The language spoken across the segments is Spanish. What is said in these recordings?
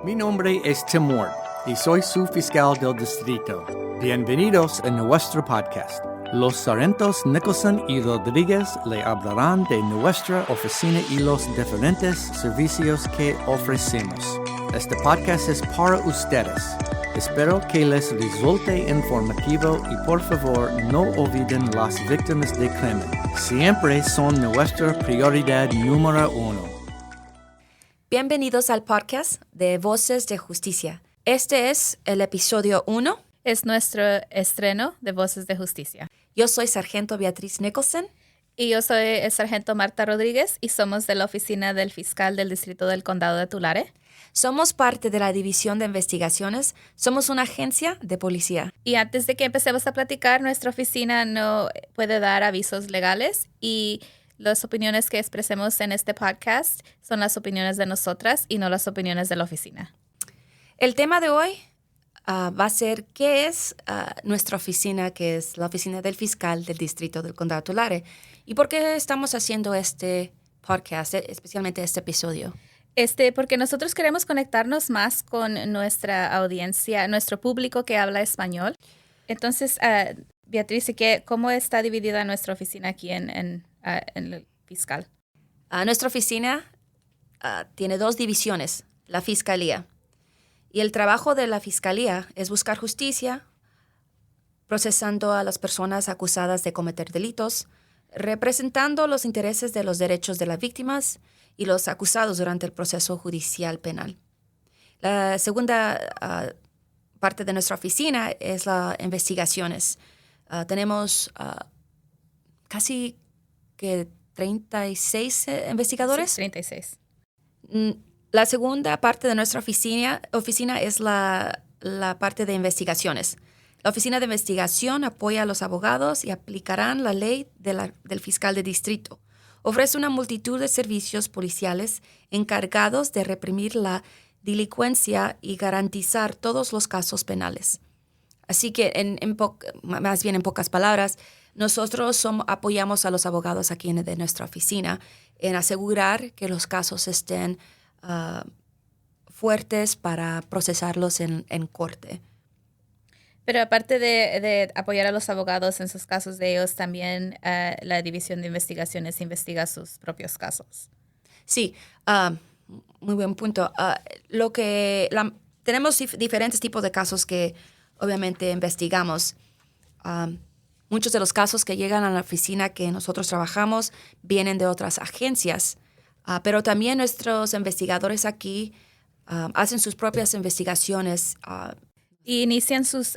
Mi nombre es Tim Ward y soy su fiscal del distrito. Bienvenidos a nuestro podcast. Los sargentos Nicholson y Rodríguez le hablarán de nuestra oficina y los diferentes servicios que ofrecemos. Este podcast es para ustedes. Espero que les resulte informativo y por favor no olviden las víctimas de crimen. Siempre son nuestra prioridad número uno. Bienvenidos al podcast de Voces de Justicia. Este es el episodio 1. Es nuestro estreno de Voces de Justicia. Yo soy Sargento Beatriz Nicholson. Y yo soy el Sargento Marta Rodríguez y somos de la Oficina del Fiscal del Distrito del Condado de Tulare. Somos parte de la División de Investigaciones. Somos una agencia de policía. Y antes de que empecemos a platicar, nuestra oficina no puede dar avisos legales y las opiniones que expresemos en este podcast son las opiniones de nosotras y no las opiniones de la oficina. El tema de hoy va a ser qué es nuestra oficina, que es la Oficina del Fiscal del Distrito del Condado de Tulare, y por qué estamos haciendo este podcast, especialmente este episodio. Porque nosotros queremos conectarnos más con nuestra audiencia, nuestro público que habla español. Entonces, Beatriz, ¿cómo está dividida nuestra oficina aquí en el fiscal? Nuestra oficina tiene dos divisiones, la Fiscalía. Y el trabajo de la Fiscalía es buscar justicia, procesando a las personas acusadas de cometer delitos, representando los intereses de los derechos de las víctimas y los acusados durante el proceso judicial penal. La segunda parte de nuestra oficina es las investigaciones. Tenemos casi que 36 investigadores. Sí, 36. La segunda parte de nuestra oficina es la parte de investigaciones. La Oficina de Investigación apoya a los abogados y aplicarán la ley del fiscal de distrito. Ofrece una multitud de servicios policiales encargados de reprimir la delincuencia y garantizar todos los casos penales. Así que, más bien en pocas palabras, nosotros apoyamos a los abogados aquí de nuestra oficina en asegurar que los casos estén fuertes para procesarlos en corte. Pero aparte de apoyar a los abogados en sus casos de ellos, también la División de Investigaciones investiga sus propios casos. Sí, muy buen punto. Tenemos diferentes tipos de casos que obviamente investigamos. Muchos de los casos que llegan a la oficina que nosotros trabajamos vienen de otras agencias, pero también nuestros investigadores aquí hacen sus propias investigaciones. Y inician sus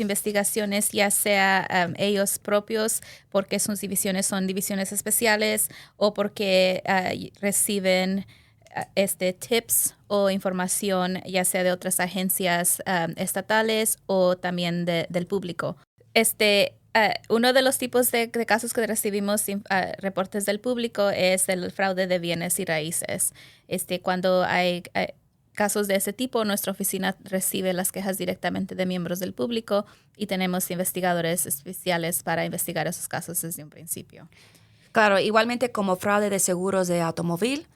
investigaciones, ya sea ellos propios, porque sus divisiones son divisiones especiales o porque reciben tips o información, ya sea de otras agencias estatales o también del público. Uno de los tipos de casos que recibimos reportes del público es el fraude de bienes y raíces. Cuando hay casos de ese tipo, nuestra oficina recibe las quejas directamente de miembros del público y tenemos investigadores especiales para investigar esos casos desde un principio. Claro, igualmente como fraude de seguros de automóvil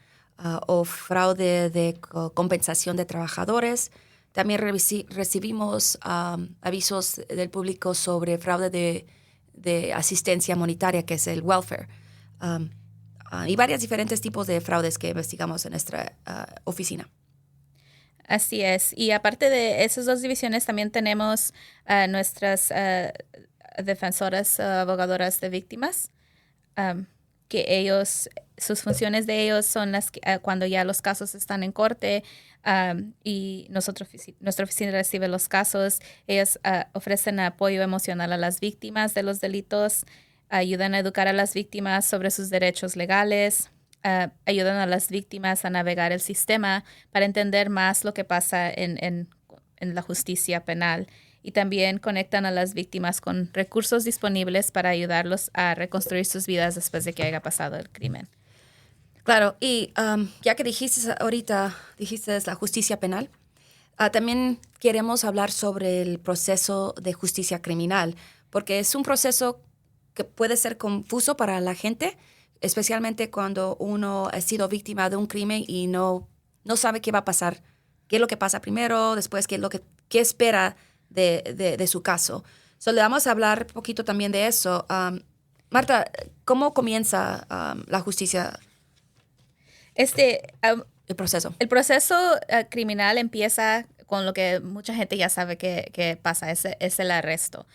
o fraude de compensación de trabajadores. También recibimos avisos del público sobre fraude de asistencia monetaria, que es el welfare. Y varios diferentes tipos de fraudes que investigamos en nuestra oficina. Así es. Y aparte de esas dos divisiones, también tenemos nuestras defensoras, abogadoras de víctimas, que sus funciones de ellos son las que, cuando ya los casos están en corte y nuestra oficina recibe los casos, ellas ofrecen apoyo emocional a las víctimas de los delitos, ayudan a educar a las víctimas sobre sus derechos legales, ayudan a las víctimas a navegar el sistema para entender más lo que pasa en la justicia penal. Y también conectan a las víctimas con recursos disponibles para ayudarlos a reconstruir sus vidas después de que haya pasado el crimen. Claro, y ya que dijiste la justicia penal, también queremos hablar sobre el proceso de justicia criminal, porque es un proceso que puede ser confuso para la gente, especialmente cuando uno ha sido víctima de un crimen y no sabe qué va a pasar qué es lo que pasa primero, después qué espera de su caso. So, le vamos a hablar un poquito también de eso. Marta, ¿cómo comienza la justicia, el proceso? El proceso criminal empieza con lo que mucha gente ya sabe que pasa, es el arresto.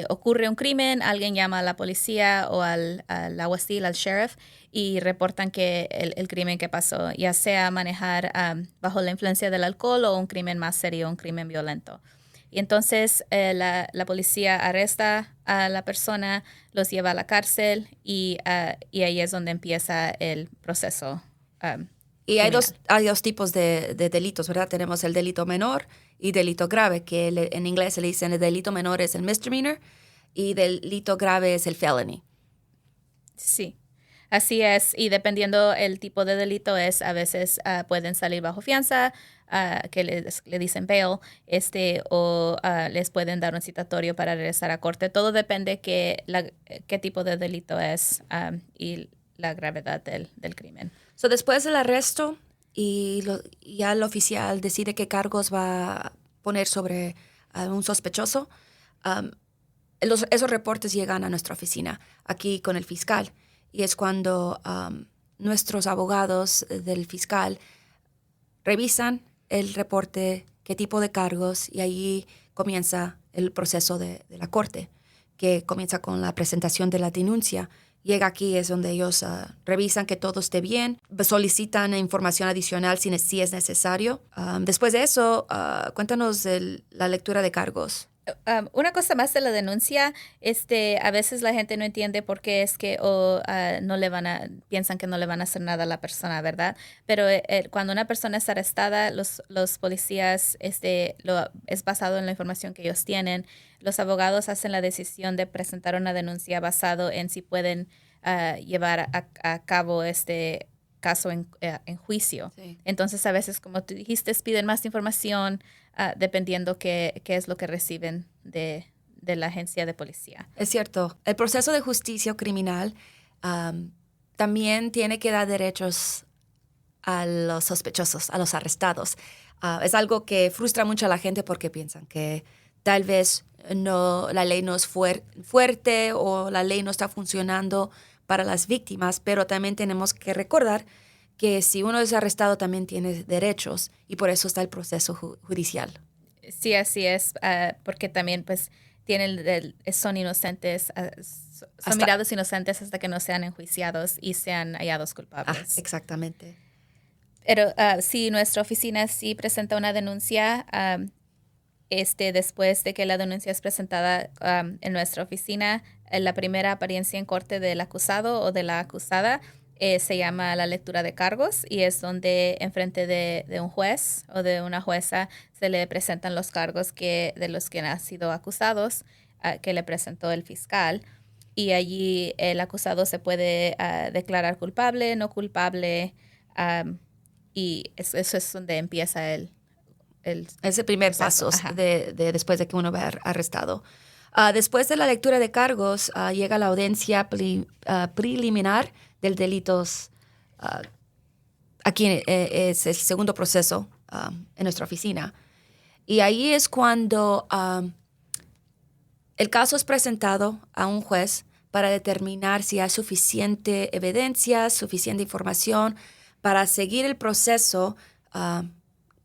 Ocurre un crimen, alguien llama a la policía o al alguacil, al sheriff, y reportan que el crimen que pasó, ya sea manejar bajo la influencia del alcohol o un crimen más serio, un crimen violento. Y entonces la policía arresta a la persona, los lleva a la cárcel y ahí es donde empieza el proceso. Y hay dos tipos de delitos, ¿verdad? Tenemos el delito menor y delito grave, que en inglés se le dice el delito menor es el misdemeanor y delito grave es el felony. Sí, así es. Y dependiendo el tipo de delito a veces pueden salir bajo fianza, que le dicen bail, o les pueden dar un citatorio para regresar a corte. Todo depende qué tipo de delito es y la gravedad del crimen. So, después del arresto ya el oficial decide qué cargos va a poner sobre un sospechoso, esos reportes llegan a nuestra oficina aquí con el fiscal y es cuando nuestros abogados del fiscal revisan el reporte, qué tipo de cargos y ahí comienza el proceso de la corte, que comienza con la presentación de la denuncia. Llega aquí, es donde ellos revisan que todo esté bien, solicitan información adicional si es necesario. Después de eso, cuéntanos de la lectura de cargos. Una cosa más de la denuncia, a veces la gente no entiende por qué es que piensan que no le van a hacer nada a la persona, ¿verdad? Pero cuando una persona es arrestada, los policías, es basado en la información que ellos tienen. Los abogados hacen la decisión de presentar una denuncia basado en si pueden llevar a cabo este caso en juicio. Sí. Entonces, a veces, como tú dijiste, piden más información dependiendo qué es lo que reciben de la agencia de policía. Es cierto. El proceso de justicia criminal también tiene que dar derechos a los sospechosos, a los arrestados. Es algo que frustra mucho a la gente porque piensan que tal vez la ley no es fuerte o la ley no está funcionando para las víctimas, pero también tenemos que recordar que si uno es arrestado también tiene derechos y por eso está el proceso judicial. Sí, así es, porque también pues son inocentes, son mirados inocentes hasta que no sean enjuiciados y sean hallados culpables. Exactamente. Pero si nuestra oficina sí presenta una denuncia, después de que la denuncia es presentada en nuestra oficina, la primera apariencia en corte del acusado o de la acusada se llama la lectura de cargos y es donde enfrente de un juez o de una jueza se le presentan los cargos de los que han sido acusados, que le presentó el fiscal. Y allí el acusado se puede declarar culpable, no culpable, y eso es donde empieza es el primer paso después de que uno va arrestado. Después de la lectura de cargos, llega la audiencia preliminar del delitos. Aquí es el segundo proceso en nuestra oficina. Y ahí es cuando el caso es presentado a un juez para determinar si hay suficiente evidencia, suficiente información para seguir el proceso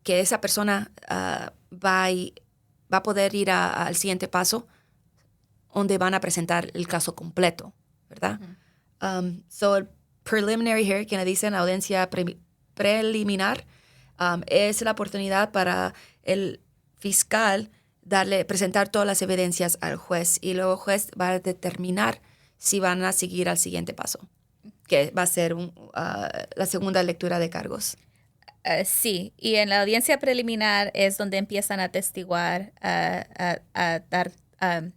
que esa persona va a poder ir al siguiente paso, donde van a presentar el caso completo, ¿verdad? So, el preliminary hearing, que le dicen la audiencia preliminar, es la oportunidad para el fiscal presentar todas las evidencias al juez y luego el juez va a determinar si van a seguir al siguiente paso, que va a ser la segunda lectura de cargos. Sí, y en la audiencia preliminar es donde empiezan a testiguar, a dar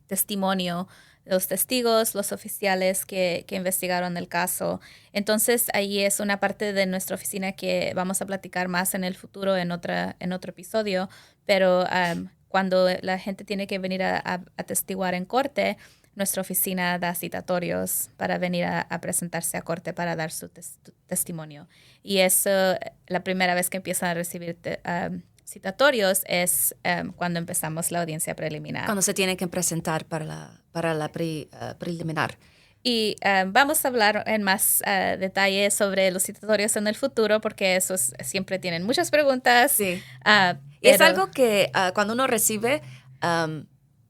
testimonio los testigos, los oficiales que investigaron el caso. Entonces, ahí es una parte de nuestra oficina que vamos a platicar más en el futuro en otro episodio, pero cuando la gente tiene que venir a testiguar en corte, nuestra oficina da citatorios para venir a presentarse a corte para dar su testimonio. Y es la primera vez que empiezan a recibir citatorios es cuando empezamos la audiencia preliminar. Cuando se tiene que presentar para la preliminar. Y vamos a hablar en más detalle sobre los citatorios en el futuro porque esos siempre tienen muchas preguntas. Sí. Es Pero algo que cuando uno recibe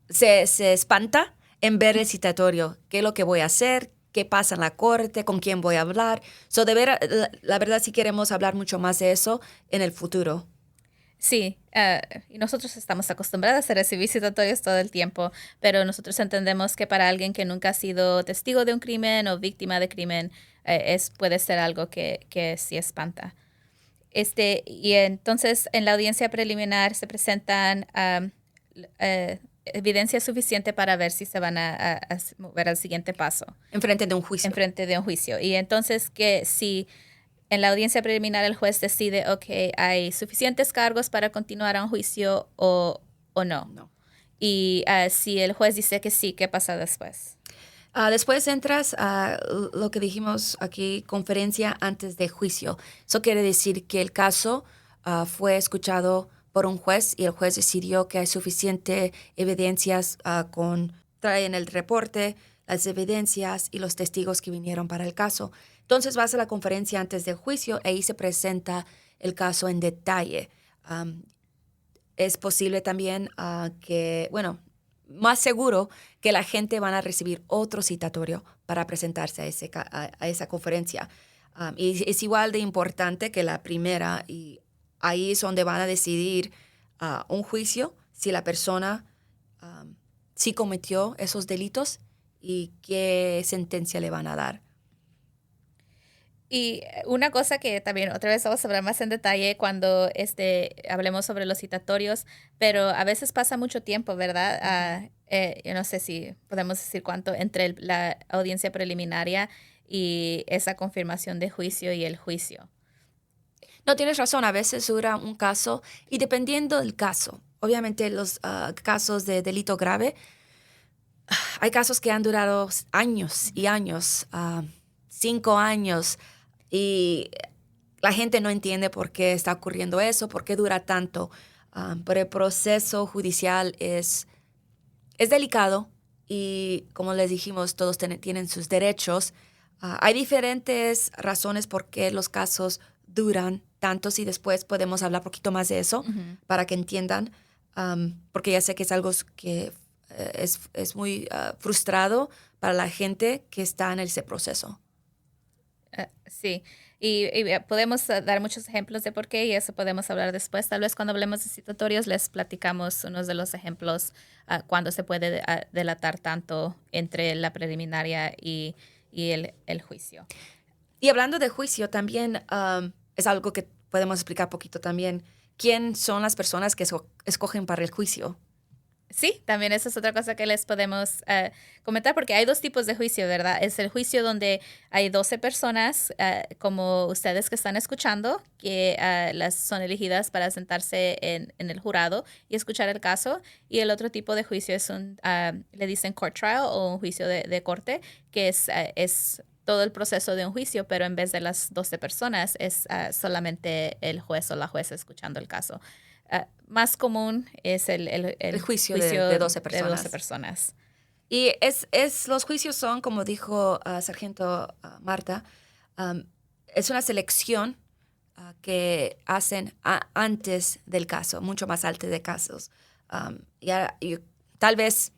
se espanta en ver el citatorio. ¿Qué es lo que voy a hacer? ¿Qué pasa en la corte? ¿Con quién voy a hablar? La verdad sí queremos hablar mucho más de eso en el futuro. sí, y nosotros estamos acostumbrados a recibir citatorios todo el tiempo, pero nosotros entendemos que para alguien que nunca ha sido testigo de un crimen o víctima de crimen, puede ser algo que sí espanta. Y entonces en la audiencia preliminar se presentan evidencia suficiente para ver si se van a mover al siguiente paso. Enfrente de un juicio. Enfrente de un juicio. Y entonces que si en la audiencia preliminar el juez decide, ok, hay suficientes cargos para continuar a un juicio o no. No. Y si el juez dice que sí, ¿qué pasa después? Después entras a lo que dijimos aquí, conferencia antes de juicio. Eso quiere decir que el caso fue escuchado por un juez y el juez decidió que hay suficiente evidencias traen el reporte, las evidencias y los testigos que vinieron para el caso. Entonces vas a la conferencia antes del juicio y ahí se presenta el caso en detalle. Es posible también más seguro que la gente van a recibir otro citatorio para presentarse a esa conferencia. Y es igual de importante que la primera y ahí es donde van a decidir un juicio si la persona sí cometió esos delitos y qué sentencia le van a dar. Y una cosa que también otra vez vamos a hablar más en detalle cuando hablemos sobre los citatorios, pero a veces pasa mucho tiempo, ¿verdad? Yo no sé si podemos decir cuánto entre la audiencia preliminaria y esa confirmación de juicio y el juicio. No, tienes razón, a veces dura un caso y dependiendo del caso, obviamente los casos de delito grave, hay casos que han durado años y años, 5 años, y la gente no entiende por qué está ocurriendo eso, por qué dura tanto. Pero el proceso judicial es delicado y, como les dijimos, todos tienen sus derechos. Hay diferentes razones por qué los casos duran tantos y después podemos hablar un poquito más de eso para que entiendan, porque ya sé que es algo que es muy frustrado para la gente que está en ese proceso. Sí, y podemos dar muchos ejemplos de por qué y eso podemos hablar después. Tal vez cuando hablemos de citatorios les platicamos unos de los ejemplos cuando se puede delatar tanto entre la preliminaria y el juicio. Y hablando de juicio, también es algo que podemos explicar un poquito también. ¿Quién son las personas que escogen para el juicio? Sí, también esa es otra cosa que les podemos comentar porque hay 2 tipos de juicio, ¿verdad? Es el juicio donde hay 12 personas como ustedes que están escuchando que las son elegidas para sentarse en el jurado y escuchar el caso. Y el otro tipo de juicio es le dicen court trial o un juicio de corte, que es todo el proceso de un juicio, pero en vez de las 12 personas es solamente el juez o la jueza escuchando el caso. Más común es el juicio de 12 personas. De 12 personas. Y los juicios son, como dijo Sargento Marta, es una selección que hacen antes del caso, mucho más antes de casos. Y tal vez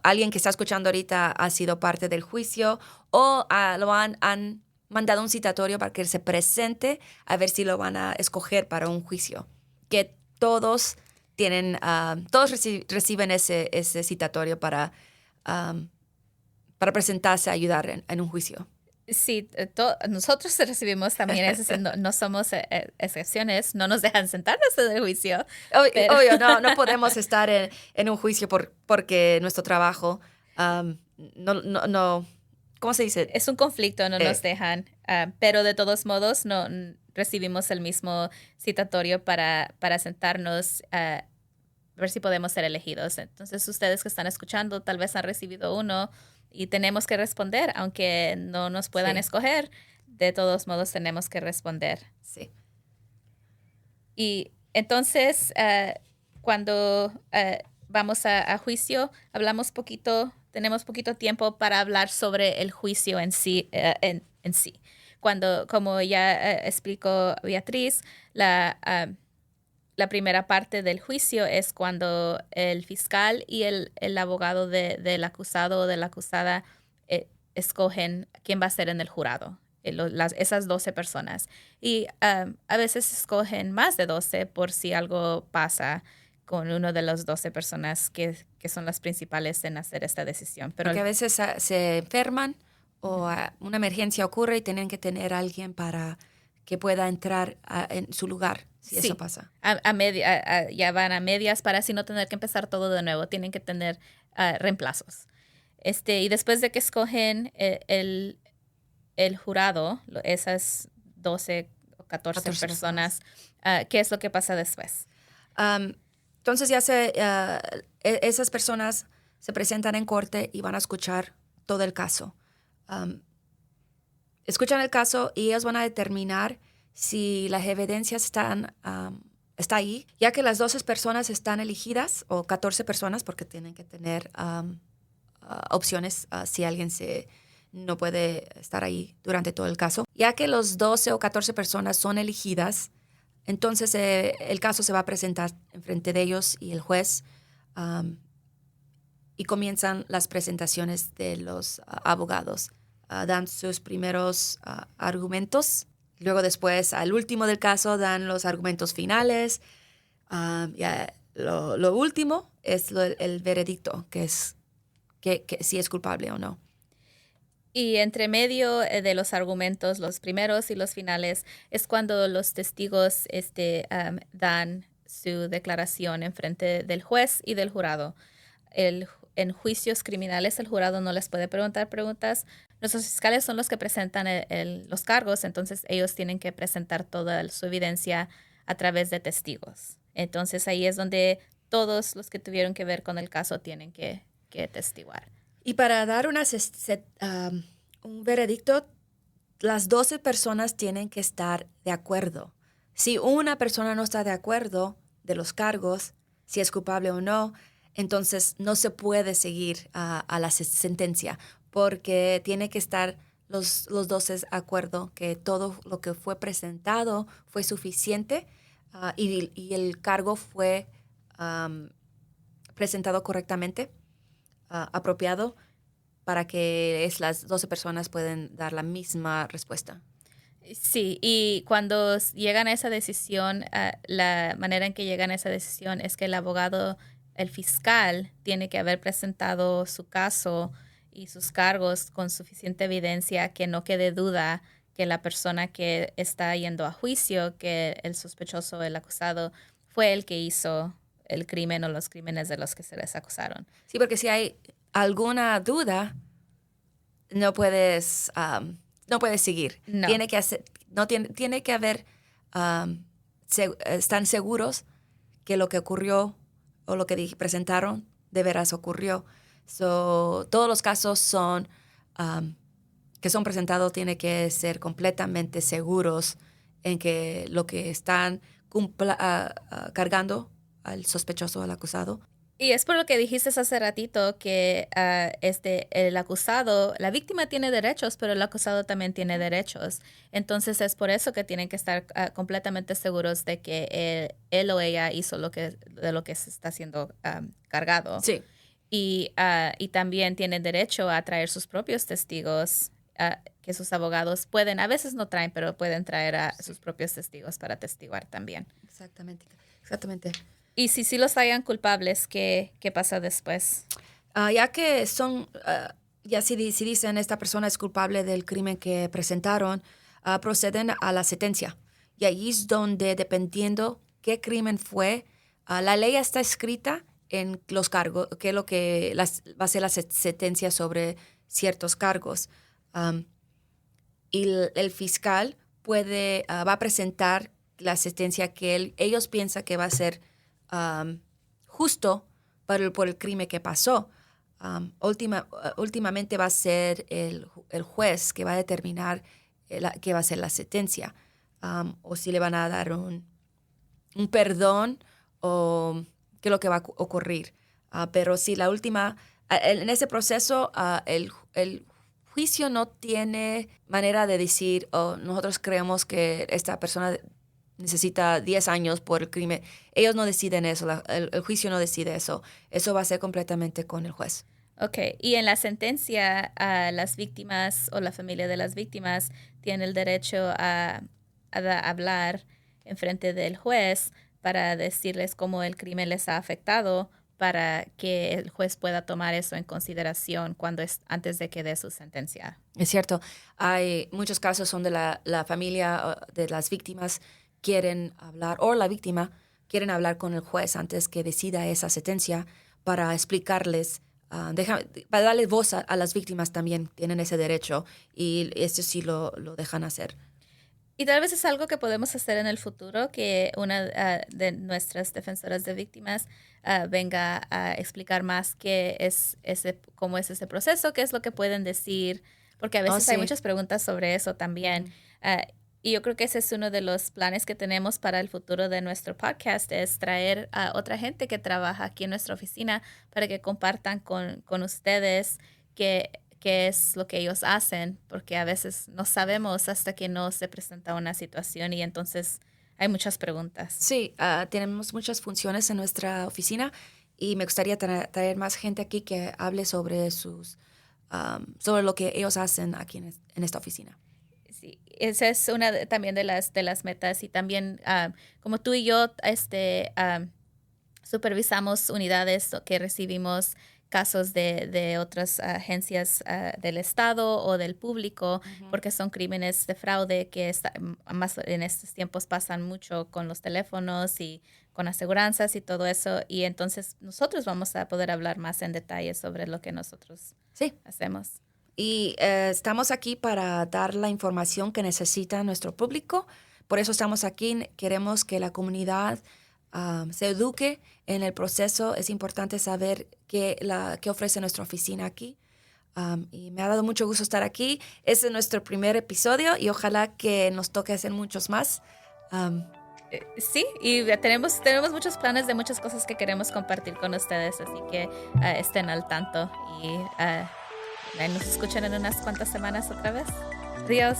alguien que está escuchando ahorita ha sido parte del juicio o lo han mandado un citatorio para que se presente a ver si lo van a escoger para un juicio. Que todos reciben ese citatorio para presentarse a ayudar en un juicio. Sí, nosotros recibimos también eso, no somos excepciones, no nos dejan sentarnos en el juicio. Obvio, no podemos estar en un juicio porque nuestro trabajo no, ¿cómo se dice? Es un conflicto, no nos dejan, pero de todos modos no recibimos el mismo citatorio para sentarnos a ver si podemos ser elegidos. Entonces, ustedes que están escuchando tal vez han recibido uno y tenemos que responder, aunque no nos puedan escoger, de todos modos tenemos que responder. Sí. Y Entonces, cuando vamos a juicio, tenemos poquito tiempo para hablar sobre el juicio en sí. En sí. Cuando, como ya explicó Beatriz, la primera parte del juicio es cuando el fiscal y el abogado del acusado o de la acusada escogen quién va a ser en el jurado. Esas 12 personas. Y a veces escogen más de 12 por si algo pasa con uno de las 12 personas que son las principales en hacer esta decisión. Pero porque a veces se enferman o una emergencia ocurre y tienen que tener a alguien para que pueda entrar en su lugar si sí, eso pasa. Ya van a medias para así no tener que empezar todo de nuevo. Tienen que tener reemplazos. Y después de que escogen el jurado, esas 12 o 14 personas, ¿qué es lo que pasa después? Entonces esas personas se presentan en corte y van a escuchar todo el caso. Escuchan el caso y ellos van a determinar si las evidencias está ahí, ya que las 12 personas están elegidas, o 14 personas, porque tienen que tener opciones si alguien no puede estar ahí durante todo el caso. Ya que los 12 o 14 personas son elegidas, entonces el caso se va a presentar enfrente de ellos y el juez, y comienzan las presentaciones de los abogados. Dan sus primeros argumentos. Luego después, al último del caso, dan los argumentos finales. Lo último es el veredicto, que es que si es culpable o no. Y entre medio de los argumentos, los primeros y los finales, es cuando los testigos dan su declaración en frente del juez y del jurado. En juicios criminales, el jurado no les puede preguntar preguntas. Nuestros fiscales son los que presentan los cargos, entonces ellos tienen que presentar toda su evidencia a través de testigos. Entonces ahí es donde todos los que tuvieron que ver con el caso tienen que testiguar. Y para dar un veredicto, las 12 personas tienen que estar de acuerdo. Si una persona no está de acuerdo de los cargos, si es culpable o no, entonces no se puede seguir a la sentencia, porque tiene que estar los 12 de acuerdo que todo lo que fue presentado fue suficiente y el cargo fue presentado correctamente, apropiado, para que las 12 personas puedan dar la misma respuesta. Sí, y cuando llegan a esa decisión, la manera en que llegan a esa decisión es que el fiscal tiene que haber presentado su caso y sus cargos con suficiente evidencia que no quede duda que la persona que está yendo a juicio, que el sospechoso o el acusado fue el que hizo el crimen o los crímenes de los que se les acusaron. Sí, porque si hay alguna duda, no puedes seguir. No. Tiene que haber, están seguros que lo que ocurrió o lo que presentaron de veras ocurrió. Todos los casos que son presentados tienen que ser completamente seguros en que lo que están cargando al sospechoso o al acusado. Y es por lo que dijiste hace ratito que el acusado, la víctima tiene derechos, pero el acusado también tiene derechos. Entonces es por eso que tienen que estar completamente seguros de que él o ella hizo de lo que se está siendo cargado. Sí. Y también tienen derecho a traer sus propios testigos, que sus abogados pueden, a veces no traen, pero pueden traer a sus propios testigos para testiguar también. Exactamente. Y si los hayan culpables, ¿qué pasa después? Ya que si dicen esta persona es culpable del crimen que presentaron, proceden a la sentencia. Y ahí es donde, dependiendo qué crimen fue, la ley está escrita en los cargos, que es lo que va a ser la sentencia sobre ciertos cargos. Y el fiscal va a presentar la sentencia que ellos piensan que va a ser justo por el crimen que pasó. Últimamente va a ser el juez que va a determinar qué va a ser la sentencia, o si le van a dar un perdón o qué es lo que va a ocurrir. Pero sí, la última, en ese proceso, el juicio no tiene manera de decir, nosotros creemos que esta persona necesita 10 años por el crimen. Ellos no deciden eso, el juicio no decide eso. Eso va a ser completamente con el juez. Ok, y en la sentencia, las víctimas o la familia de las víctimas tiene el derecho a hablar en frente del juez para decirles cómo el crimen les ha afectado, para que el juez pueda tomar eso en consideración antes de que dé su sentencia. Es cierto. Hay muchos casos donde la familia de las víctimas quieren hablar, o la víctima quieren hablar con el juez antes que decida esa sentencia para explicarles, para darles voz a las víctimas también. Tienen ese derecho y eso sí lo dejan hacer. Y tal vez es algo que podemos hacer en el futuro, que una de nuestras defensoras de víctimas venga a explicar más cómo es ese proceso, qué es lo que pueden decir, porque a veces hay muchas preguntas sobre eso también. Y yo creo que ese es uno de los planes que tenemos para el futuro de nuestro podcast, es traer a otra gente que trabaja aquí en nuestra oficina para que compartan con ustedes qué es lo que ellos hacen, porque a veces no sabemos hasta que no se presenta una situación y entonces hay muchas preguntas. Sí, tenemos muchas funciones en nuestra oficina y me gustaría traer más gente aquí que hable sobre sobre lo que ellos hacen aquí en esta oficina. Sí, esa es una también de las metas y también como tú y yo supervisamos unidades que recibimos casos de otras agencias del Estado o del público, porque son crímenes de fraude que más en estos tiempos pasan mucho con los teléfonos y con aseguranzas y todo eso. Y entonces nosotros vamos a poder hablar más en detalle sobre lo que nosotros hacemos. Y estamos aquí para dar la información que necesita nuestro público. Por eso estamos aquí. Queremos que la comunidad se eduque en el proceso. Es importante saber qué ofrece nuestra oficina aquí. Y me ha dado mucho gusto estar aquí. Este es nuestro primer episodio y ojalá que nos toque hacer muchos más. Sí, y tenemos muchos planes de muchas cosas que queremos compartir con ustedes, así que estén al tanto y nos escuchan en unas cuantas semanas otra vez. Adiós.